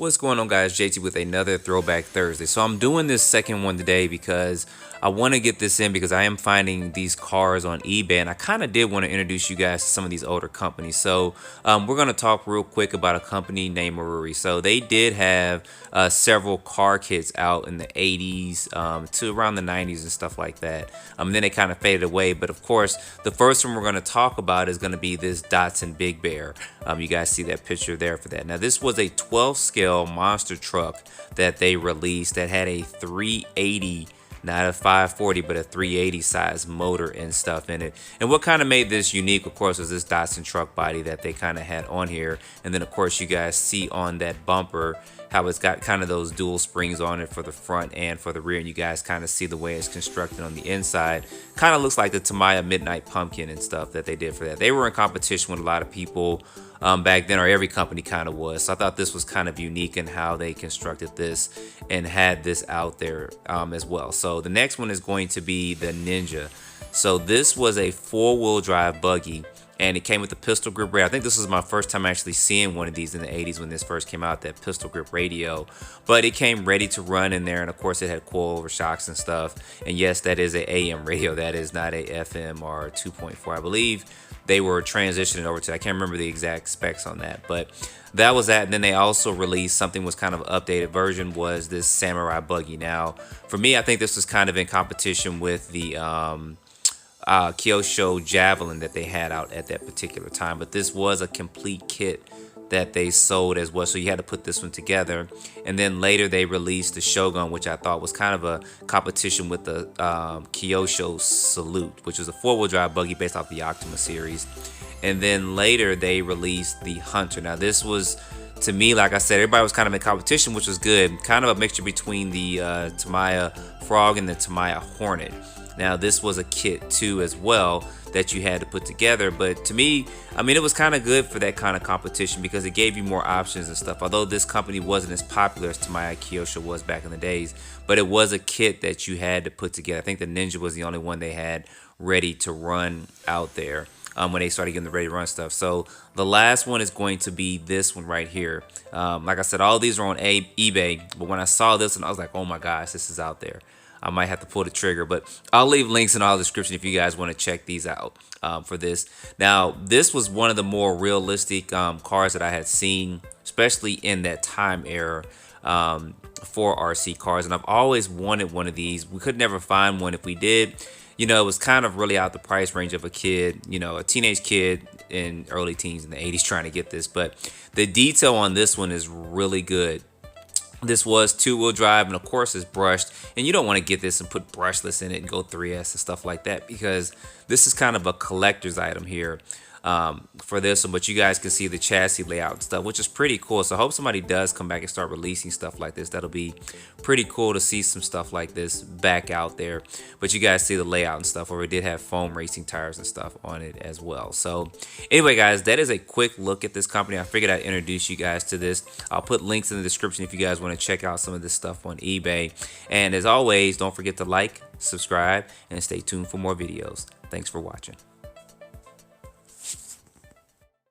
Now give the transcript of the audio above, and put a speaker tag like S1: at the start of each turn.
S1: What's going on, guys? JT with another Throwback Thursday. So I'm doing this second one today because I want to get this in because I am finding these cars on eBay, and I kind of did want to introduce you guys to some of these older companies. So we're going to talk real quick about a company named Marui. So they did have several car kits out in the 80s to around the 90s and stuff like that. Then they kind of faded away. But of course, the first one we're going to talk about is going to be this Datsun Big Bear. You guys see that picture there for that. Now, this was a 12 scale monster truck that they released that had a 380, not a 540, but a 380 size motor and stuff in it. And what kind of made this unique, of course, was this Datsun truck body that they kind of had on here. And then, of course, you guys see on that bumper how it's got kind of those dual springs on it for the front and for the rear. And you guys kind of see the way it's constructed on the inside. Kind of looks like the Tamiya Midnight Pumpkin and stuff that they did for that. They were in competition with a lot of people back then, or every company kind of was. So I thought this was kind of unique in how they constructed this and had this out there as well. So the next one is going to be the Ninja. So this was a 4-wheel drive buggy, and it came with the pistol grip radio. I think this was my first time actually seeing one of these in the 80s when this first came out, that pistol grip radio. But it came ready to run in there, and of course it had coilover shocks and stuff. And yes, that is a AM radio. That is not a FM or 2.4. I believe they were transitioning over to, I can't remember the exact specs on that, but that was that. And then they also released something was kind of an updated version, was this Samurai buggy. Now, for me, I think this was kind of in competition with the Kyosho Javelin that they had out at that particular time, but this was a complete kit that they sold as well, so you had to put this one together. And then later they released the Shogun, which I thought was kind of a competition with the Kyosho Salute, which was a 4-wheel drive buggy based off the Optima series. And then later they released the Hunter. Now this was, to me, like I said, everybody was kind of in competition, which was good. Kind of a mixture between the Tamiya Frog and the Tamiya Hornet. Now this was a kit too as well that you had to put together, but to me, I mean, it was kind of good for that kind of competition because it gave you more options and stuff. Although this company wasn't as popular as Tamiya Kyosho was back in the days, but it was a kit that you had to put together. I think the Ninja was the only one they had ready to run out there when they started getting the ready to run stuff. So the last one is going to be this one right here. Like I said, all these are on eBay, but when I saw this one, I was like, oh my gosh, this is out there. I might have to pull the trigger, but I'll leave links in all the description if you guys want to check these out for this. Now, this was one of the more realistic cars that I had seen, especially in that time era for RC cars. And I've always wanted one of these. We could never find one. If we did, you know, it was kind of really out the price range of a kid, you know, a teenage kid in early teens in the 80s trying to get this. But the detail on this one is really good. This was 2-wheel drive, and of course it's brushed, and you don't want to get this and put brushless in it and go 3S and stuff like that, because this is kind of a collector's item here for this one. But you guys can see the chassis layout and stuff, which is pretty cool. So I hope somebody does come back and start releasing stuff like this. That'll be pretty cool to see some stuff like this back out there. But you guys see the layout and stuff, where it did have foam racing tires and stuff on it as well. So anyway, guys, that is a quick look at this company. I figured I'd introduce you guys to this. I'll put links in the description if you guys want to check out some of this stuff on eBay. And as always, don't forget to like, subscribe, and stay tuned for more videos. Thanks for watching.